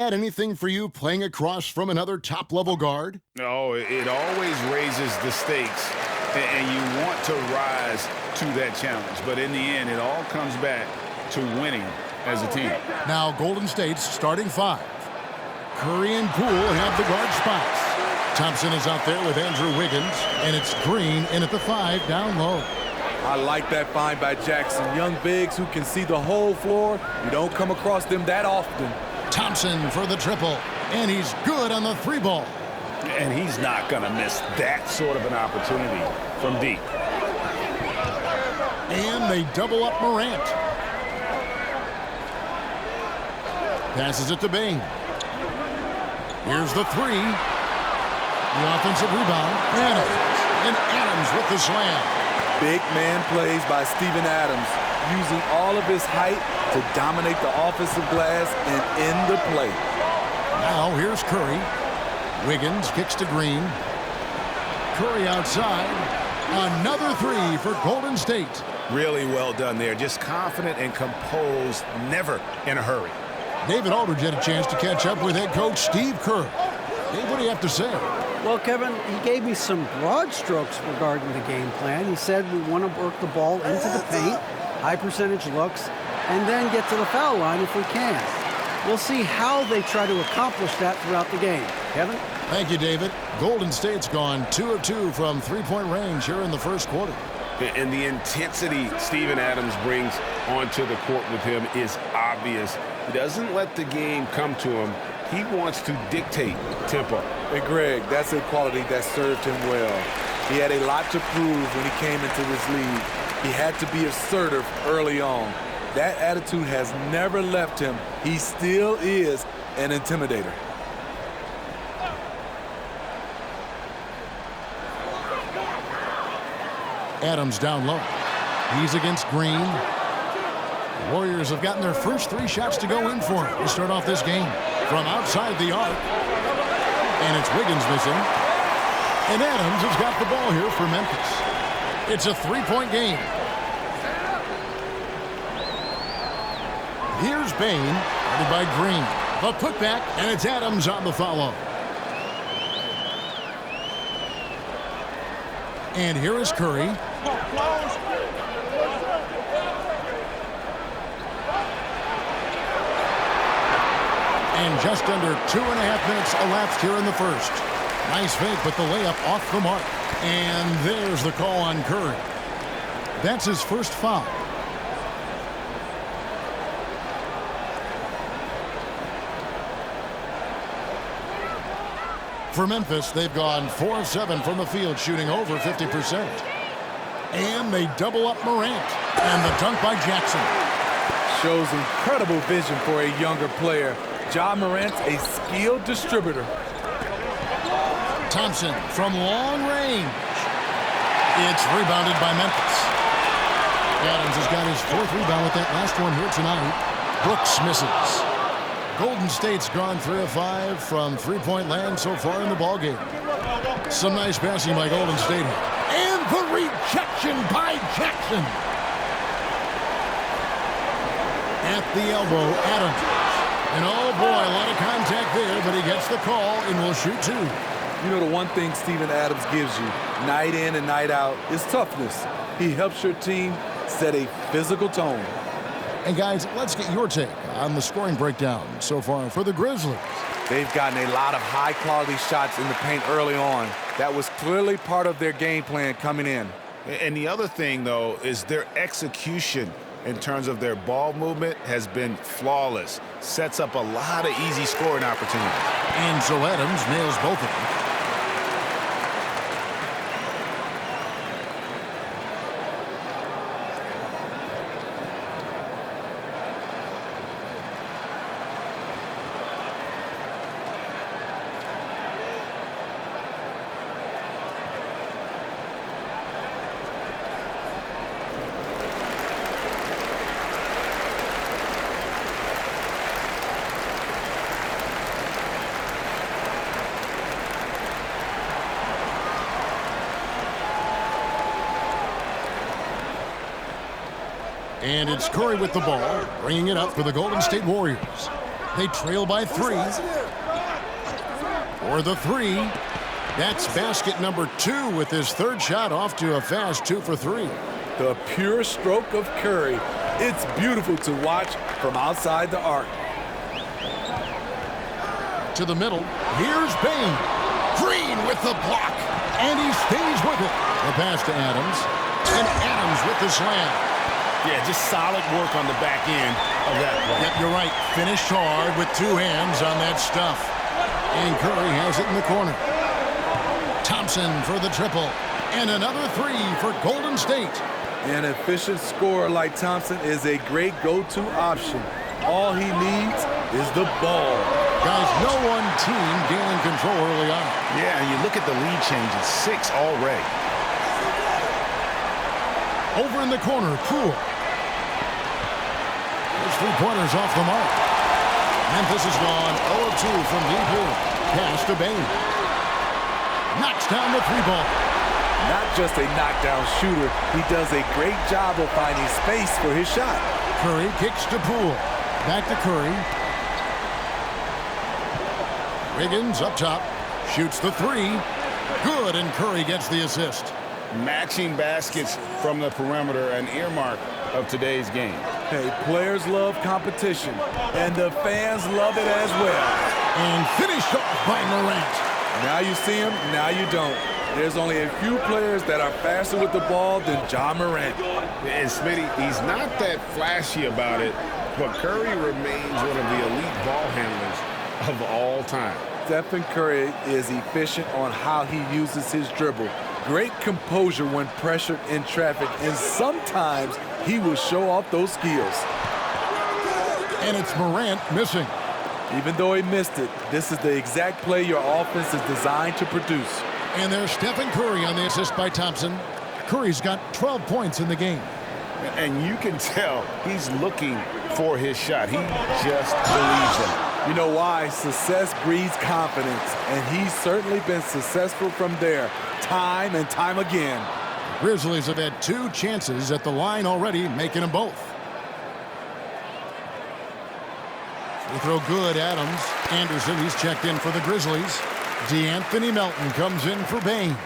Add anything for you playing across from another top-level guard? No, it always raises the stakes, and you want to rise to that challenge. But in the end, it all comes back to winning as a team. Now Golden State's starting five. Curry and Poole have the guard spots. Thompson is out there with Andrew Wiggins, and it's Green in at the 5 down low. I like that find by Jackson. Young bigs who can see the whole floor. You don't come across them that often. Thompson for the triple, and he's good on the 3-ball. And he's not going to miss that sort of an opportunity from deep. And they double up Morant. Passes it to Bain. Here's the 3. The offensive rebound. And Adams with the slam. Big man plays by Steven Adams, using all of his height to dominate the offensive glass and end the play. Now here's Curry. Wiggins kicks to Green. Curry outside. Another 3 for Golden State. Really well done there. Just confident and composed, never in a hurry. David Aldridge had a chance to catch up with head coach Steve Kerr. Dave, what do you have to say? Well, Kevin, he gave me some broad strokes regarding the game plan. He said we want to work the ball into the paint, high percentage looks, and then get to the foul line if we can. We'll see how they try to accomplish that throughout the game. Kevin? Thank you, David. Golden State's gone 2 of 2 from three-point range here in the first quarter. And the intensity Steven Adams brings onto the court with him is obvious. He doesn't let the game come to him. He wants to dictate tempo. Hey, Greg, that's a quality that served him well. He had a lot to prove when he came into this league. He had to be assertive early on. That attitude has never left him. He still is an intimidator. Adams down low. He's against Green. The Warriors have gotten their first 3 shots to go in for him to start off this game. From outside the arc. And it's Wiggins missing. And Adams has got the ball here for Memphis. It's a 3-point game. Here's Bain, guarded by Green. The putback, and it's Adams on the follow. And here is Curry. And just under 2.5 minutes elapsed here in the first. Nice fake, but the layup off the mark. And there's the call on Curry. That's his first foul. For Memphis, they've gone 4 of 7 from the field, shooting over 50%. And they double up Morant. And the dunk by Jackson. Shows incredible vision for a younger player. Ja Morant's a skilled distributor. Thompson from long range. It's rebounded by Memphis. Adams has got his 4th rebound with that last one here tonight. Brooks misses. Golden State's gone 3 of 5 from three-point land so far in the ballgame. Some nice passing by Golden State. And the rejection by Jackson. At the elbow, Adams. And oh boy, a lot of contact there, but he gets the call and will shoot 2. You know, the one thing Steven Adams gives you, night in and night out, is toughness. He helps your team set a physical tone. And guys, let's get your take on the scoring breakdown so far for the Grizzlies. They've gotten a lot of high-quality shots in the paint early on. That was clearly part of their game plan coming in. And the other thing, though, is their execution in terms of their ball movement has been flawless. Sets up a lot of easy scoring opportunities. And so Adams nails both of them. And it's Curry with the ball, bringing it up for the Golden State Warriors. They trail by 3. For the 3. That's basket number 2 with his third shot off to a fast 2 for 3. The pure stroke of Curry. It's beautiful to watch from outside the arc. To the middle. Here's Bain. Green with the block. And he stays with it. The pass to Adams. And Adams with the slam. Yeah, just solid work on the back end of that play. Yep, you're right. Finished hard with 2 hands on that stuff. And Curry has it in the corner. Thompson for the triple. And another 3 for Golden State. An efficient scorer like Thompson is a great go-to option. All he needs is the ball. Guys, no one team gaining control early on. Yeah, and you look at the lead changes, 6 already. Over in the corner, Poole. His 3-pointers off the mark. Memphis is gone 0-2 from deep here. Pass to Bain. Knocks down the 3-ball. Not just a knockdown shooter, he does a great job of finding space for his shot. Curry kicks to Poole. Back to Curry. Wiggins up top. Shoots the 3. Good, and Curry gets the assist. Matching baskets from the perimeter, an earmark of today's game. Hey, players love competition, and the fans love it as well. And finished off by Morant. Now you see him, now you don't. There's only a few players that are faster with the ball than Ja Morant. And Smitty, he's not that flashy about it, but Curry remains one of the elite ball handlers of all time. Stephen Curry is efficient on how he uses his dribble. Great composure when pressured in traffic, and sometimes he will show off those skills. And it's Morant missing. Even though he missed it, this is the exact play your offense is designed to produce. And there's Stephen Curry on the assist by Thompson. Curry's got 12 points in the game. And you can tell he's looking for his shot. He just believes in it. You know why? Success breeds confidence, and he's certainly been successful from there, time and time again. Grizzlies have had 2 chances at the line already, making them both. Free throw good, Adams. Anderson, he's checked in for the Grizzlies. DeAnthony Melton comes in for Bain.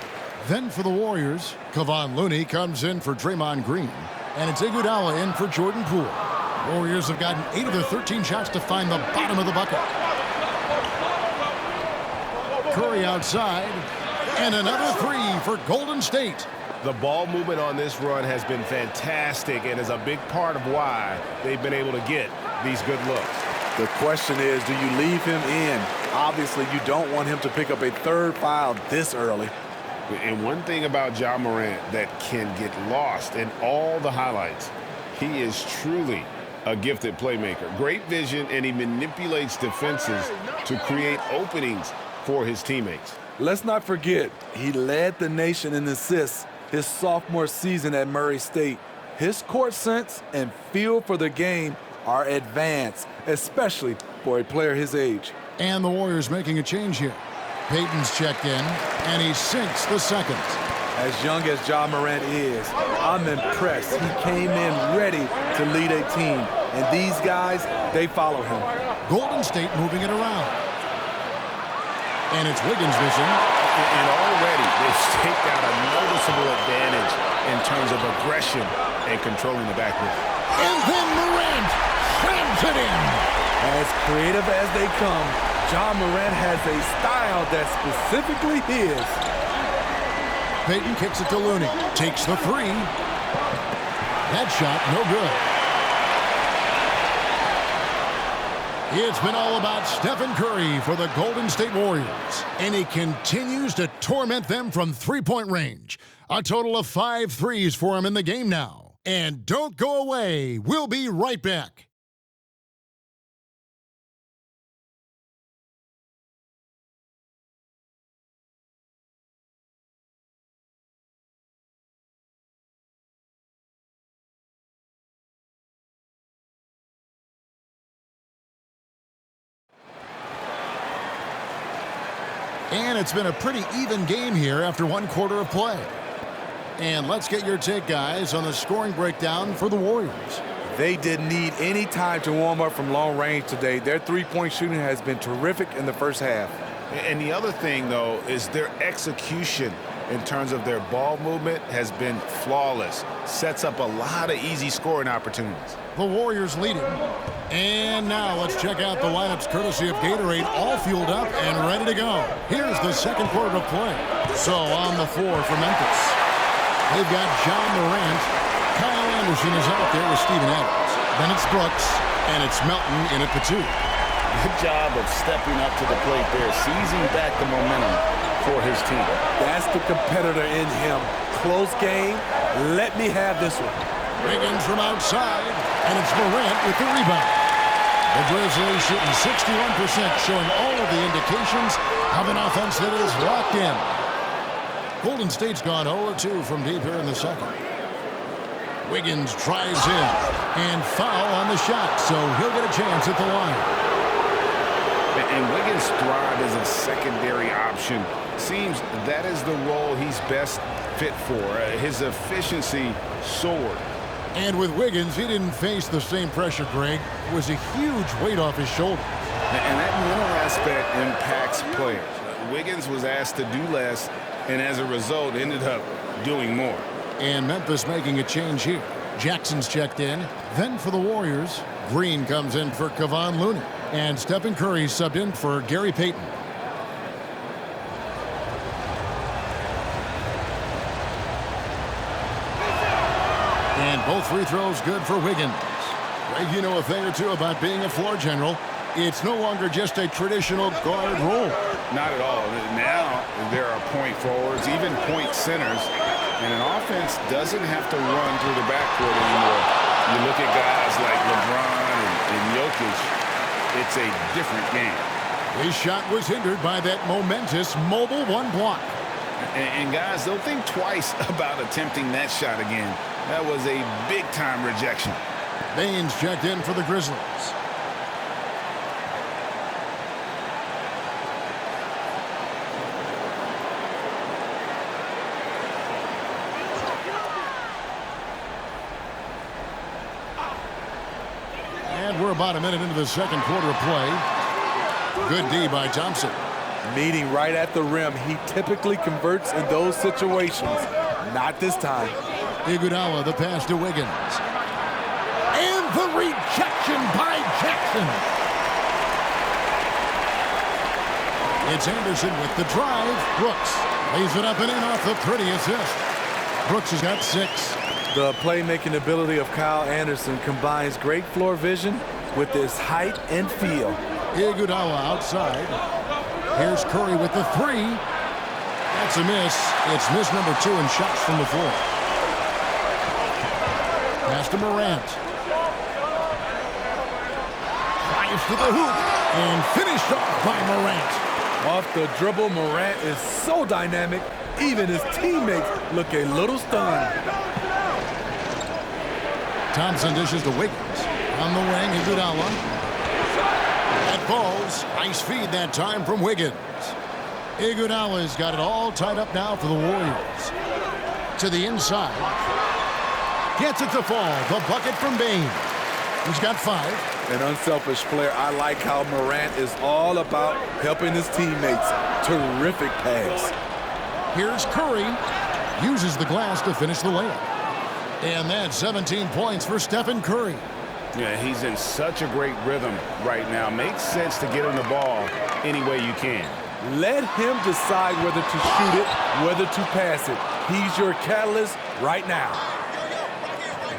Then for the Warriors, Kevon Looney comes in for Draymond Green. And it's Iguodala in for Jordan Poole. Warriors have gotten 8 of their 13 shots to find the bottom of the bucket. Curry outside. And another 3 for Golden State. The ball movement on this run has been fantastic and is a big part of why they've been able to get these good looks. The question is, do you leave him in? Obviously, you don't want him to pick up a 3rd foul this early. And one thing about Ja Morant that can get lost in all the highlights, he is truly a gifted playmaker. Great vision, and he manipulates defenses to create openings for his teammates. Let's not forget, he led the nation in assists his sophomore season at Murray State. His court sense and feel for the game are advanced, especially for a player his age. And the Warriors making a change here. Payton's checked in, and he sinks the second. As young as Ja Morant is, I'm impressed. He came in ready to lead a team, and these guys, they follow him. Golden State moving it around. And it's Wiggins missing. And already they've staked out a noticeable advantage in terms of aggression and controlling the backcourt. And then Morant slams it in. As creative as they come, Ja Morant has a style that's specifically his. Payton kicks it to Looney. Takes the 3. That shot, no good. It's been all about Stephen Curry for the Golden State Warriors. And he continues to torment them from 3-point range. A total of 5 threes for him in the game now. And don't go away. We'll be right back. And it's been a pretty even game here after 1 quarter of play. And let's get your take, guys, on the scoring breakdown for the Warriors. They didn't need any time to warm up from long range today. Their three-point shooting has been terrific in the first half. And the other thing, though, is their execution in terms of their ball movement has been flawless. Sets up a lot of easy scoring opportunities. The Warriors leading. And now let's check out the lineups courtesy of Gatorade, all fueled up and ready to go. Here's the second quarter of play. So on the floor for Memphis, they've got John Morant. Kyle Anderson is out there with Steven Adams. Then it's Brooks, and it's Melton in at the 2. Good job of stepping up to the plate there, seizing back the momentum for his team. That's the competitor in him. Close game. Let me have this one. Wiggins from outside, and it's Morant with the rebound. The Grizzlies shooting 61%, showing all of the indications of an offense that is locked in. Golden State's gone 0-2 from deep here in the second. Wiggins drives in, and foul on the shot, so he'll get a chance at the line. And Wiggins thrive as a secondary option. Seems that is the role he's best fit for. His efficiency soared. And with Wiggins, he didn't face the same pressure, Greg. It was a huge weight off his shoulders. And that mental aspect impacts players. Wiggins was asked to do less, and as a result, ended up doing more. And Memphis making a change here. Jackson's checked in. Then for the Warriors, Green comes in for Kevon Looney. And Stephen Curry subbed in for Gary Payton. And both free throws good for Wiggins. Greg, you know a thing or two about being a floor general. It's no longer just a traditional guard role. Not at all. Now there are point forwards, even point centers, and an offense doesn't have to run through the backcourt anymore. You look at guys like LeBron and Jokic, it's a different game. His shot was hindered by that momentous mobile one block. And guys, they'll think twice about attempting that shot again. That was a big-time rejection. Baines checked in for the Grizzlies. And we're about a minute into the second quarter of play. Good D by Thompson. Meeting right at the rim. He typically converts in those situations. Not this time. Iguodala, the pass to Wiggins. And the rejection by Jackson. It's Anderson with the drive. Brooks lays it up and in off the pretty assist. Brooks has got 6. The playmaking ability of Kyle Anderson combines great floor vision with his height and feel. Iguodala outside. Here's Curry with the 3. That's a miss. It's miss number 2 in shots from the floor. Pass to Morant. Drives to the hoop and finished off by Morant. Off the dribble, Morant is so dynamic, even his teammates look a little stunned. Thompson dishes to Wiggins. On the wing, Iguodala. That falls. Nice feed that time from Wiggins. Iguodala's got it all tied up now for the Warriors. To the inside. Gets it to fall. The bucket from Baines. He's got 5. An unselfish player. I like how Morant is all about helping his teammates. Terrific pass. Here's Curry. Uses the glass to finish the layup. And that's 17 points for Stephen Curry. Yeah, he's in such a great rhythm right now. Makes sense to get him the ball any way you can. Let him decide whether to shoot it, whether to pass it. He's your catalyst right now.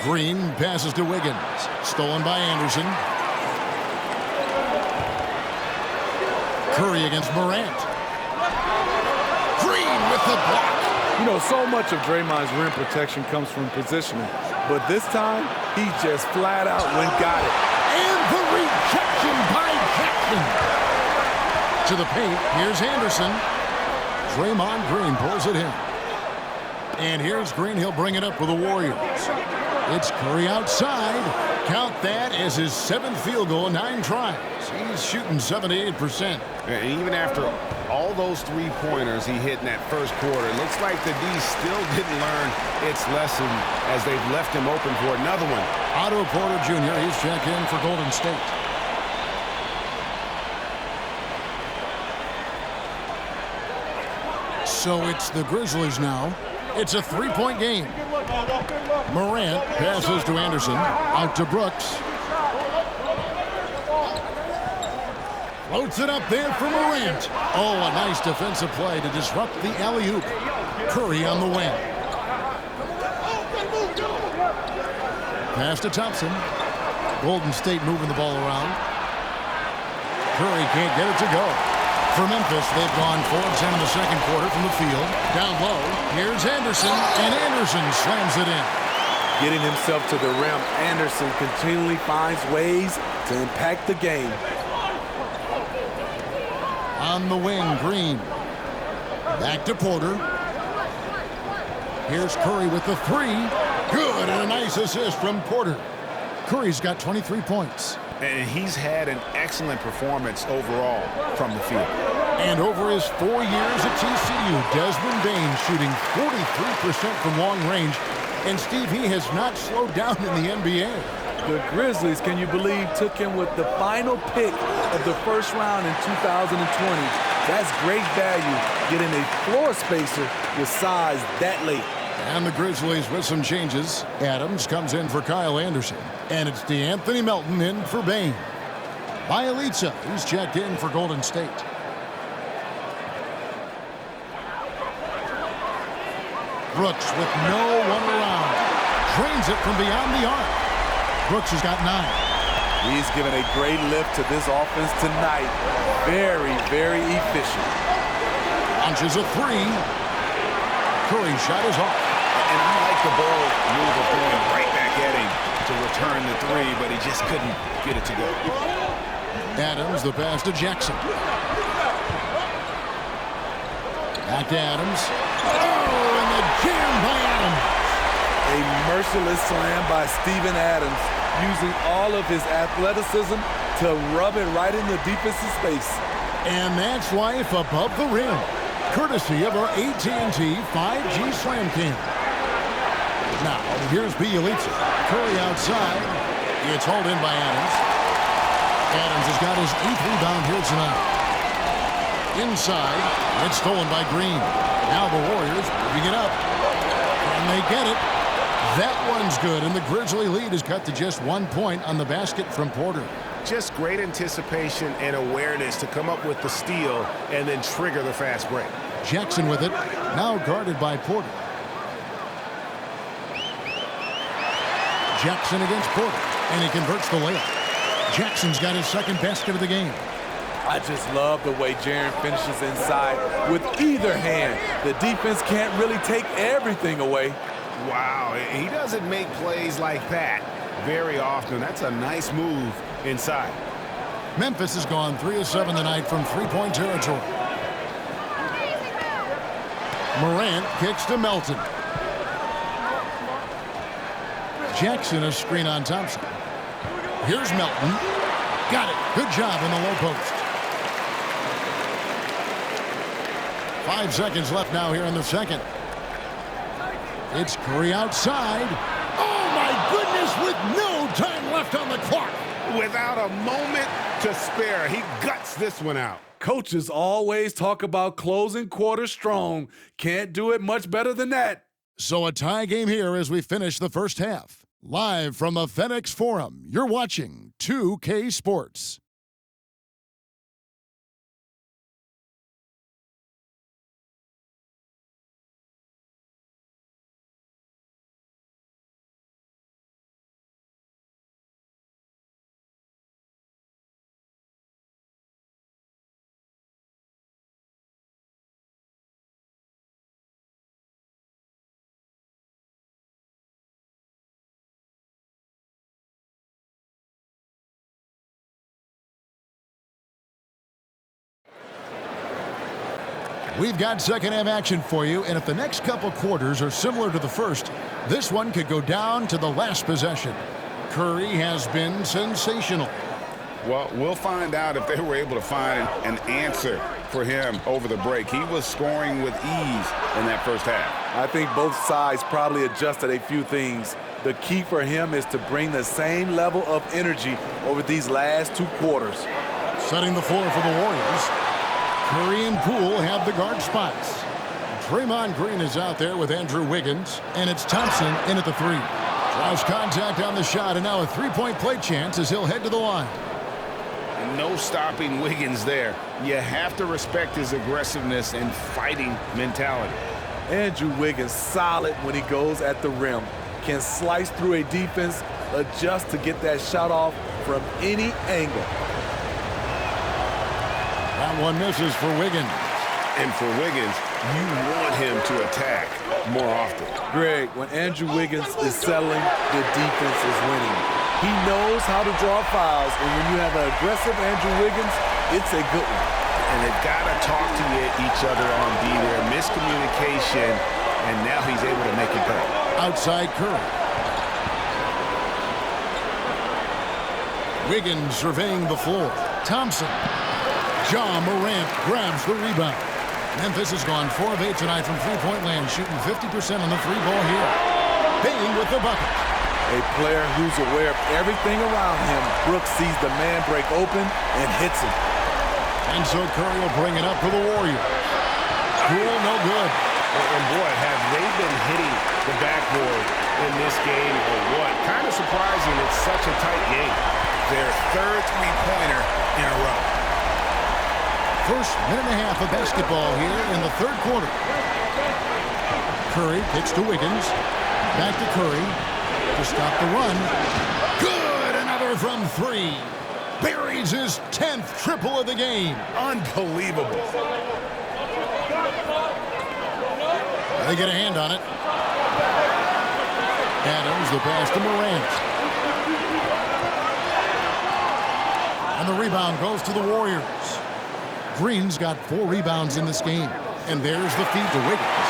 Green passes to Wiggins. Stolen by Anderson. Curry against Morant. Green with the block. You know, so much of Draymond's rim protection comes from positioning. But this time, he just flat out went got it. And the rejection by Jackson. To the paint, here's Anderson. Draymond Green pulls it in. And here's Green, he'll bring it up for the Warriors. It's Curry outside. Count that as his 7th field goal in 9 tries. He's shooting 78%. And even after all those three-pointers he hit in that first quarter, it looks like the D still didn't learn its lesson as they've left him open for another one. Otto Porter Jr., he's checked in for Golden State. So it's the Grizzlies now. It's a 3-point game. Morant passes to Anderson. Out to Brooks. Floats it up there for Morant. Oh, a nice defensive play to disrupt the alley-oop. Curry on the wing. Pass to Thompson. Golden State moving the ball around. Curry can't get it to go. For Memphis, they've gone 4 of 10 in the second quarter from the field. Down low, here's Anderson, and Anderson slams it in. Getting himself to the rim, Anderson continually finds ways to impact the game. On the wing, Green. Back to Porter. Here's Curry with the 3. Good, and a nice assist from Porter. Curry's got 23 points. And he's had an excellent performance overall from the field. And over his 4 years at TCU, Desmond Bain shooting 43% from long range. And Steve, he has not slowed down in the NBA. The Grizzlies, can you believe, took him with the final pick of the first round in 2020. That's great value, getting a floor spacer with size that late. And the Grizzlies with some changes. Adams comes in for Kyle Anderson. And it's DeAnthony Melton in for Bain. Bielitsa, he's checked in for Golden State. Brooks with no one around. Drains it from beyond the arc. Brooks has got 9. He's given a great lift to this offense tonight. Very, very efficient. Launches a 3. Curry shot is off. And I like the ball move of going right back at him to return the 3, but he just couldn't get it to go. Adams, the pass to Jackson. Back to Adams. Oh, and the jam by Adams. A merciless slam by Steven Adams, using all of his athleticism to rub it right in the defensive space. And that's life above the rim, courtesy of our AT&T 5G Slam Cam. Now, here's Bielitsa. Curry outside. It's hauled in by Adams. Adams has got his 8th rebound here tonight. Inside, it's stolen by Green. Now the Warriors moving it up. And they get it. That one's good, and the Grizzly lead is cut to just 1 point on the basket from Porter. Just great anticipation and awareness to come up with the steal and then trigger the fast break. Jackson with it, now guarded by Porter. Jackson against Porter, and he converts the layup. Jackson's got his 2nd basket of the game. I just love the way Jaren finishes inside with either hand. The defense can't really take everything away. Wow, he doesn't make plays like that very often. That's a nice move inside. Memphis has gone 3 of 7 tonight from 3-point territory. Morant kicks to Melton. Jackson a screen on Thompson. Here's Melton. Got it. Good job in the low post. 5 seconds left now here in the second. It's Curry outside. Oh, my goodness, with no time left on the clock. Without a moment to spare, he guts this one out. Coaches always talk about closing quarters strong. Can't do it much better than that. So a tie game here as we finish the first half. Live from the FedEx Forum, you're watching 2K Sports. We've got second half action for you, and if the next couple quarters are similar to the first, this one could go down to the last possession. Curry has been sensational. Well, we'll find out if they were able to find an answer for him over the break. He was scoring with ease in that first half. I think both sides probably adjusted a few things. The key for him is to bring the same level of energy over these last 2 quarters. Setting the floor for the Warriors. Curry and Poole have the guard spots. Draymond Green is out there with Andrew Wiggins, and it's Thompson in at the 3. Draws contact on the shot, and now a 3-point play chance as he'll head to the line. No stopping Wiggins there. You have to respect his aggressiveness and fighting mentality. Andrew Wiggins solid when he goes at the rim. Can slice through a defense, adjust to get that shot off from any angle. That one misses for Wiggins. And for Wiggins, you want him to attack more often. Greg, when Andrew Wiggins is settling, the defense is winning. He knows how to draw fouls, and when you have an aggressive Andrew Wiggins, it's a good one. And they've got to talk to each other on D there. Miscommunication, and now he's able to make it pay. Outside Curry. Wiggins surveying the floor. Thompson. Ja Morant grabs the rebound. Memphis has gone 4 of 8 tonight from three-point land, shooting 50% on the 3-ball here. Bain with the bucket. A player who's aware of everything around him. Brooks sees the man break open and hits him. And so Curry will bring it up for the Warriors. Poole, no good. And boy, have they been hitting the backboard in this game or what? Kind of surprising it's such a tight game. Their 3rd three-pointer in a row. First minute and a half of basketball here in the 3rd quarter. Curry kicks to Wiggins. Back to Curry to stop the run. Good! Another from 3. Buries his 10th triple of the game. Unbelievable. They get a hand on it. Adams, the pass to Morant. And the rebound goes to the Warriors. Green's got 4 rebounds in this game. And there's the feed to Wiggins.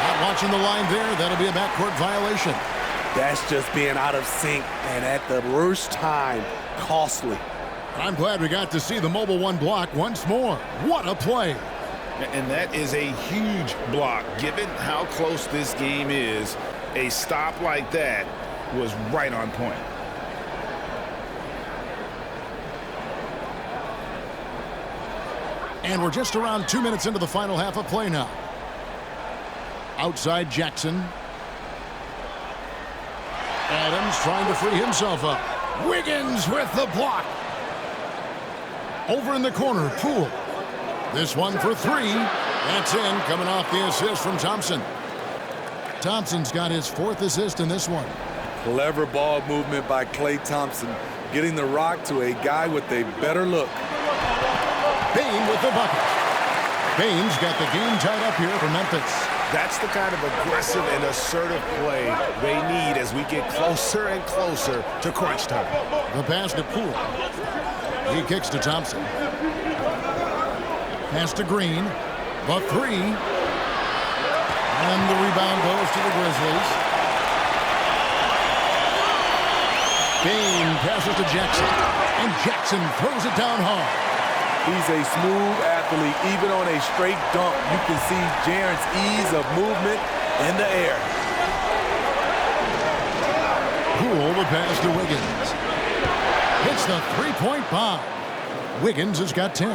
Not watching the line there. That'll be a backcourt violation. That's just being out of sync and at the worst time, costly. I'm glad we got to see the Mobile One block once more. What a play. And that is a huge block. Given how close this game is, a stop like that was right on point. And we're just around 2 minutes into the final half of play now. Outside Jackson. Adams trying to free himself up. Wiggins with the block. Over in the corner, Poole. This one for 3. That's in, coming off the assist from Thompson. Thompson's got his 4th assist in this one. Clever ball movement by Klay Thompson, getting the rock to a guy with a better look. Bain with the bucket. Bain's got the game tied up here for Memphis. That's the kind of aggressive and assertive play they need as we get closer and closer to crunch time. The pass to Poole. He kicks to Thompson. Pass to Green. The 3. And the rebound goes to the Grizzlies. Bain passes to Jackson. And Jackson throws it down hard. He's a smooth athlete. Even on a straight dunk, you can see Jaren's ease of movement in the air. Poole the pass to Wiggins. Hits the 3-point bomb. Wiggins has got 10.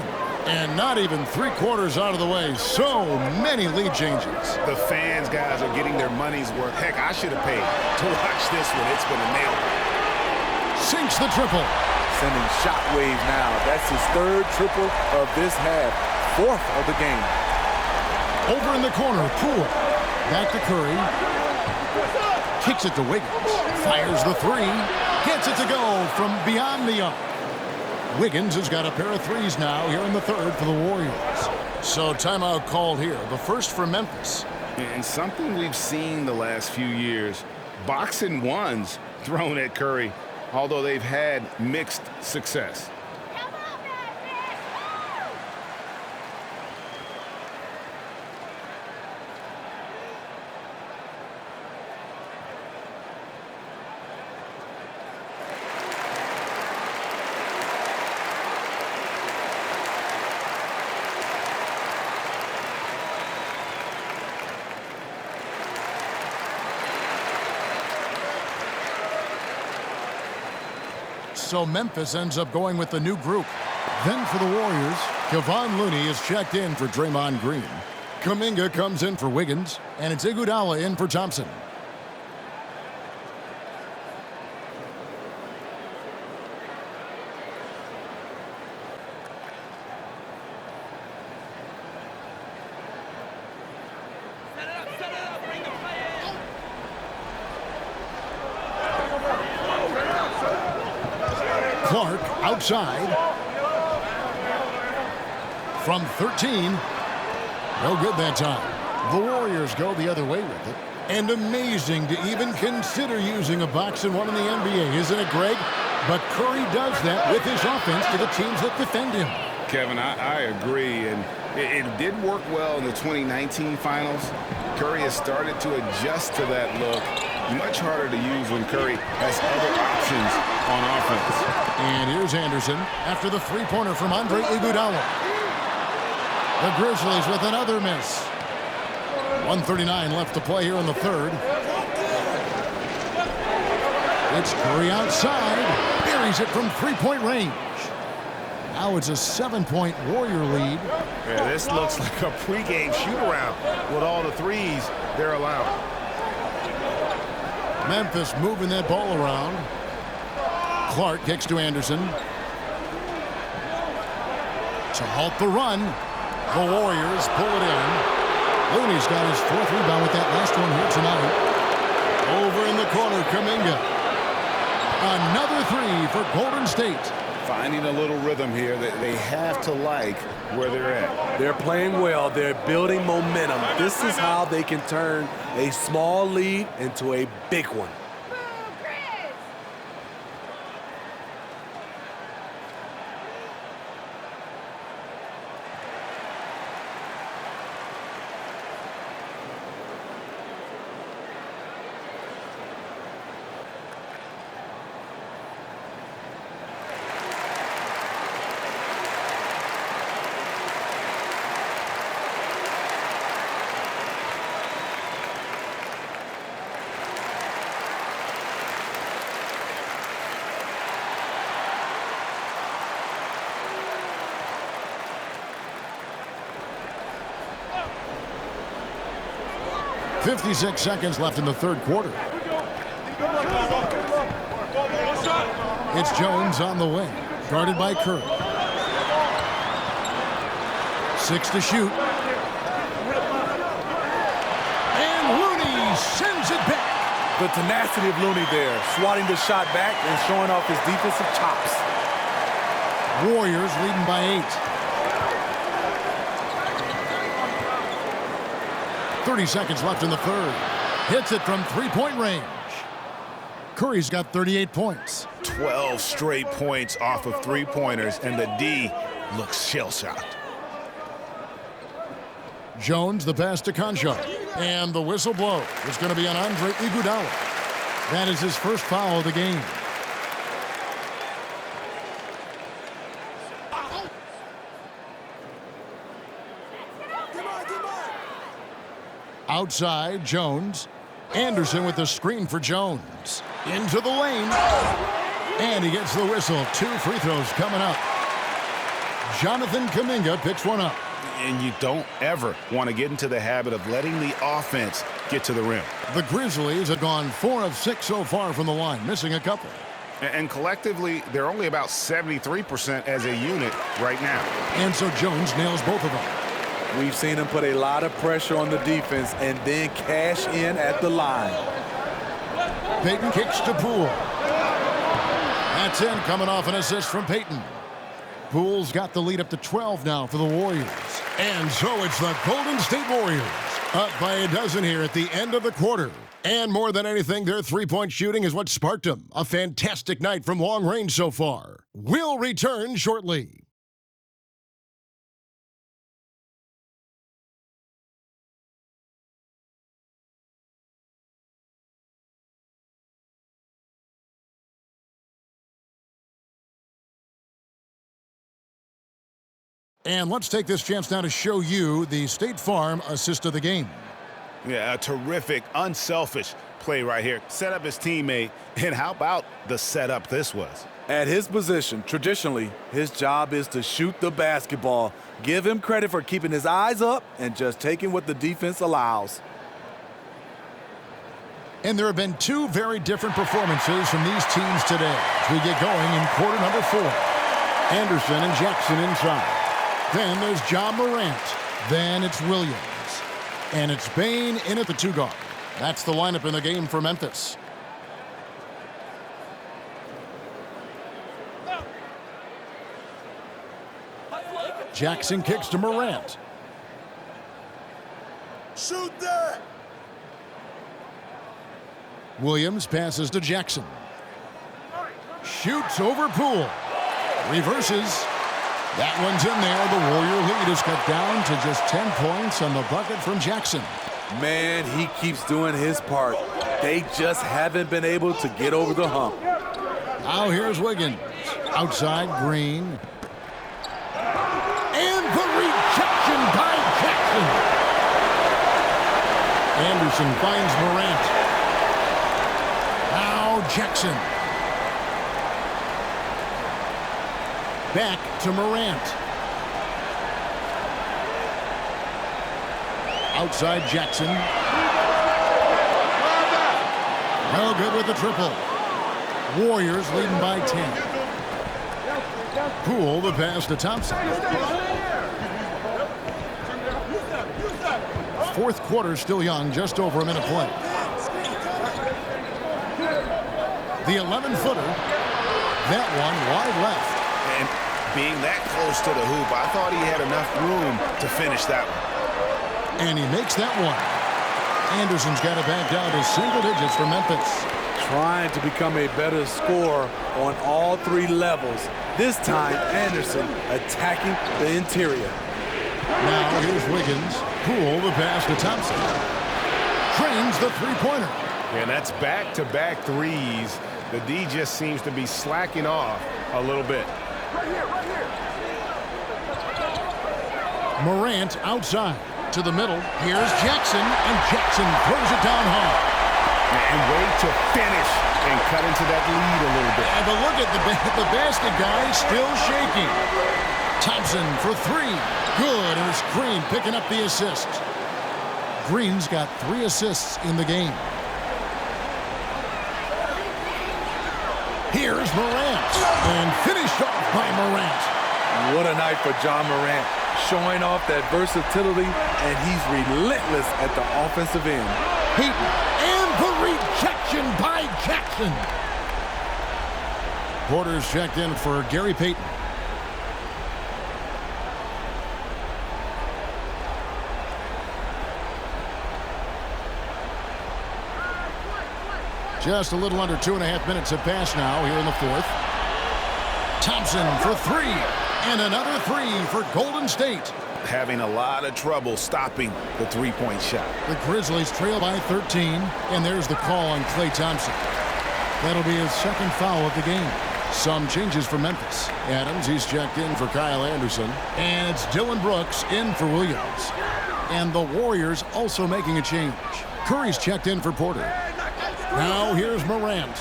And not even 3/4 out of the way. So many lead changes. The fans, guys, are getting their money's worth. Heck, I should have paid to watch this one. It's been a nail. Sinks the triple. Sending shockwaves now. That's his 3rd triple of this half. 4th of the game. Over in the corner, Poole. Back to Curry. Kicks it to Wiggins. Fires the 3. Gets it to go from beyond the arc. Wiggins has got a pair of 3s now here in the 3rd for the Warriors. So timeout called here. The first for Memphis. And something we've seen the last few years. Boxing ones thrown at Curry, although they've had mixed success. so Memphis ends up going with the new group. Then for the Warriors, Kevon Looney is checked in for Draymond Green. Kuminga comes in for Wiggins, and it's Iguodala in for Thompson. Clark outside. From 13. No good that time. The Warriors go the other way with it. And amazing to even consider using a box and one in the NBA, isn't it, Greg? But Curry does that with his offense to the teams that defend him. Kevin, I agree, and it did work well in the 2019 finals. Curry has started to adjust to that look. Much harder to use when Curry has other options on offense. And here's Anderson after the three-pointer from Andre Iguodala. The Grizzlies with another miss. 1:39 left to play here in the third. It's Curry outside. Buries it from three-point range. Now it's a 7-point Warrior lead. Yeah, this looks like a pregame shoot-around with all the threes they're allowing. Memphis moving that ball around. Clark kicks to Anderson. To halt the run. The Warriors pull it in. Looney's got his fourth rebound with that last one here tonight. Over in the corner, Kuminga. Another three for Golden State. Finding a little rhythm here that they have to like where they're at. They're playing well. They're building momentum. This is how they can turn a small lead into a big one. .56 seconds left in the third quarter. It's Jones on the wing, guarded by Curry. 6 to shoot. And Looney sends it back. The tenacity of Looney there, swatting the shot back and showing off his defensive chops. Warriors leading by 8. 30 seconds left in the third. Hits it from three-point range. Curry's got 38 points. 12 straight points off of three-pointers, and the D looks shell-shocked. Jones, the pass to Conchar. And the whistle blow is going to be on Andre Iguodala. That is his first foul of the game. Outside, Jones. Anderson with the screen for Jones. Into the lane. And he gets the whistle. 2 free throws coming up. Jonathan Kuminga picks one up. And you don't ever want to get into the habit of letting the offense get to the rim. The Grizzlies have gone 4 of 6 so far from the line, missing a couple. And collectively, they're only about 73% as a unit right now. And so Jones nails both of them. We've seen him put a lot of pressure on the defense and then cash in at the line. Payton kicks to Poole. That's in, coming off an assist from Payton. Poole's got the lead up to 12 now for the Warriors. And so it's the Golden State Warriors up by a dozen here at the end of the quarter. And more than anything, their three-point shooting is what sparked them. A fantastic night from long range so far. We'll return shortly. And let's take this chance now to show you the State Farm assist of the game. Yeah, a terrific, unselfish play right here. Set up his teammate, and how about the setup this was? At his position, traditionally, his job is to shoot the basketball. Give him credit for keeping his eyes up and just taking what the defense allows. And there have been two very different performances from these teams today as we get going in quarter number 4. Anderson and Jackson inside. Then there's John Morant. Then it's Williams. And it's Bane in at the 2 guard. That's the lineup in the game for Memphis. Jackson kicks to Morant. Shoot that! Williams passes to Jackson. Shoots over Poole. Reverses. That one's in there. The Warrior lead is cut down to just 10 points on the bucket from Jackson. Man, he keeps doing his part. They just haven't been able to get over the hump. Now here's Wiggins. Outside, Green. And the rejection by Jackson. Anderson finds Morant. Now Jackson. Back to Morant. Outside Jackson. No good with the triple. Warriors leading by 10. Poole the pass to Thompson. Fourth quarter still young, just over a minute play. The 11-footer. That one wide left. And being that close to the hoop, I thought he had enough room to finish that one. And he makes that one. Anderson's got it back down to single digits for Memphis. Trying to become a better scorer on all 3 levels. This time, Anderson attacking the interior. Now here's Wiggins. Poole the pass to Thompson. Trains the three-pointer. And that's back-to-back threes. The D just seems to be slacking off a little bit. Morant outside to the middle. Here's Jackson, and Jackson throws it down hard. And way to finish and cut into that lead a little bit. But look at the basket guy still shaking. Thompson for 3. Good, and it's Green picking up the assist. Green's got 3 assists in the game. Here's Morant, and finished off by Morant. What a night for John Morant, showing off that versatility, and he's relentless at the offensive end. Payton, and the rejection by Jackson. Porter's checked in for Gary Payton. Just a little under 2.5 minutes have passed now here in the 4th. Thompson for 3, and another 3 for Golden State. Having a lot of trouble stopping the three-point shot. The Grizzlies trail by 13, and there's the call on Klay Thompson. That'll be his 2nd foul of the game. Some changes for Memphis. Adams, he's checked in for Kyle Anderson. And it's Dylan Brooks in for Williams. And the Warriors also making a change. Curry's checked in for Porter. Now here's Morant.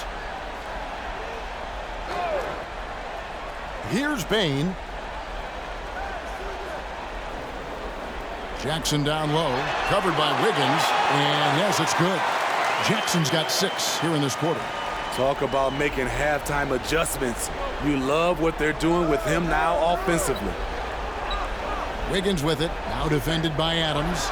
Here's Bane. Jackson down low, covered by Wiggins, and yes, it's good. Jackson's got 6 here in this quarter. Talk about making halftime adjustments. You love what they're doing with him now offensively. Wiggins with it, now defended by Adams.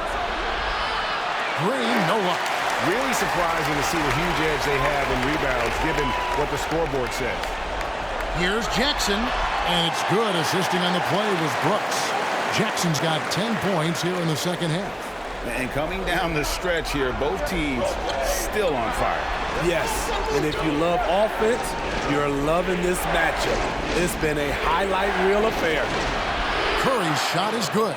Green, no luck. Really surprising to see the huge edge they have in rebounds, given what the scoreboard says. Here's Jackson, and it's good. Assisting on the play was Brooks. Jackson's got 10 points here in the 2nd half. And coming down the stretch here, both teams still on fire. Yes, and if you love offense, you're loving this matchup. It's been a highlight reel affair. Curry's shot is good.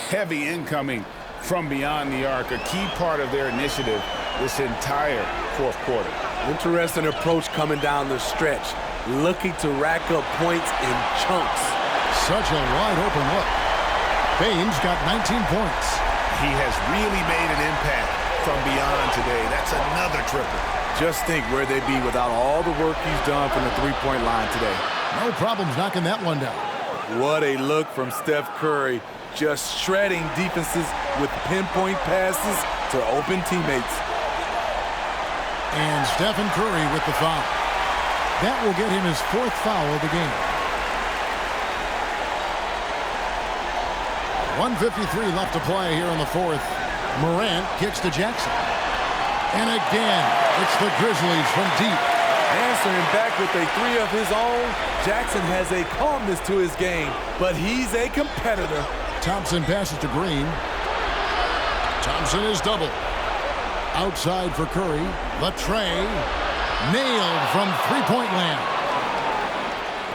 Heavy incoming from beyond the arc, a key part of their initiative this entire 4th quarter. Interesting approach coming down the stretch, looking to rack up points in chunks. Such a wide open look. Bane's got 19 points. He has really made an impact from beyond today. That's another triple. Just think where they'd be without all the work he's done from the three-point line today. No problems knocking that one down. What a look from Steph Curry, just shredding defenses with pinpoint passes to open teammates. And Stephen Curry with the foul. That will get him his 4th foul of the game. 1:53 left to play here in the 4th. Morant kicks to Jackson. And again, it's the Grizzlies from deep. Answering back with a three of his own, Jackson has a calmness to his game, but he's a competitor. Thompson passes to Green. Thompson is doubled. Outside for Curry. The tray. Nailed from three-point land.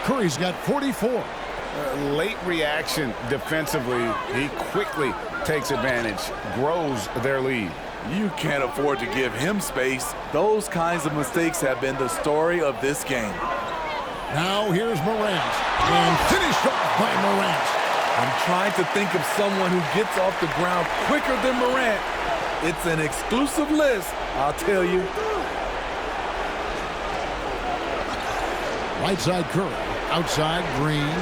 Curry's got 44. Late reaction defensively. He quickly takes advantage, grows their lead. You can't afford to give him space. Those kinds of mistakes have been the story of this game. Now here's Morant. And finished off by Morant. I'm trying to think of someone who gets off the ground quicker than Morant. It's an exclusive list, I'll tell you. Right side Curry. Outside Green.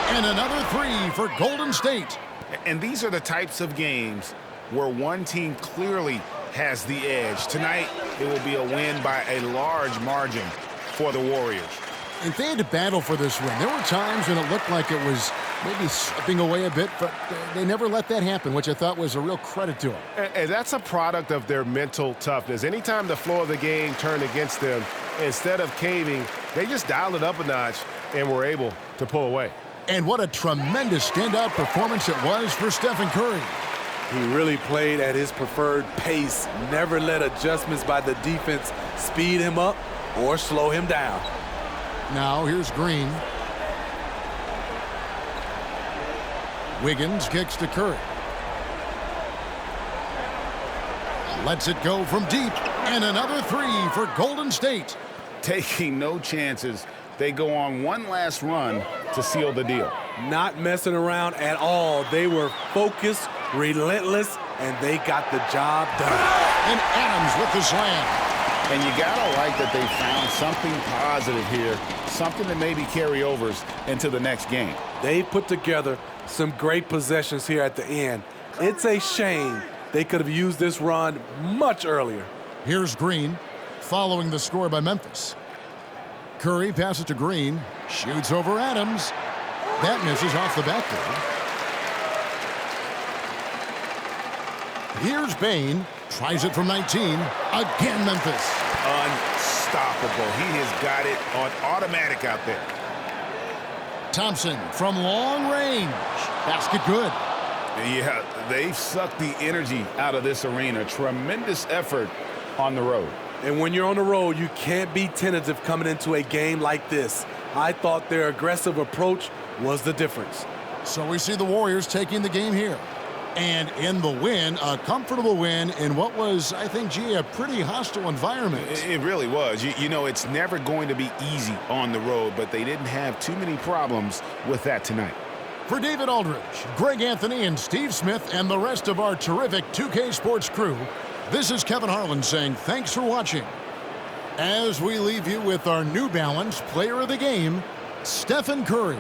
And another three for Golden State. And these are the types of games where one team clearly has the edge. Tonight, it will be a win by a large margin for the Warriors. And they had to battle for this win. There were times when it looked like it was maybe slipping away a bit, but they never let that happen, which I thought was a real credit to them. And that's a product of their mental toughness. Anytime the flow of the game turned against them, instead of caving, they just dialed it up a notch and were able to pull away. And what a tremendous standout performance it was for Stephen Curry. He really played at his preferred pace, never let adjustments by the defense speed him up or slow him down. Now here's Green. Wiggins kicks to Curry. Lets it go from deep. And another three for Golden State. Taking no chances. They go on one last run to seal the deal. Not messing around at all. They were focused, relentless, and they got the job done. And Adams with the slam. And you gotta like that they found something positive here, something that maybe carry overs into the next game. They put together some great possessions here at the end. It's a shame they could have used this run much earlier. Here's Green, following the score by Memphis. Curry passes to Green, shoots over Adams. That misses off the backboard. Here's Bain, tries it from 19. Again, Memphis. Unstoppable. He has got it on automatic out there. Thompson from long range. Basket good. Yeah, they've sucked the energy out of this arena. Tremendous effort on the road. And when you're on the road, you can't be tentative coming into a game like this. I thought their aggressive approach was the difference. So we see the Warriors taking the game here. And in the win, a comfortable win in what was, I think, a pretty hostile environment. It really was. You know, it's never going to be easy on the road, but they didn't have too many problems with that tonight. For David Aldridge, Greg Anthony, and Steve Smith, and the rest of our terrific 2K Sports crew, this is Kevin Harlan saying thanks for watching. As we leave you with our New Balance Player of the Game, Stephen Curry.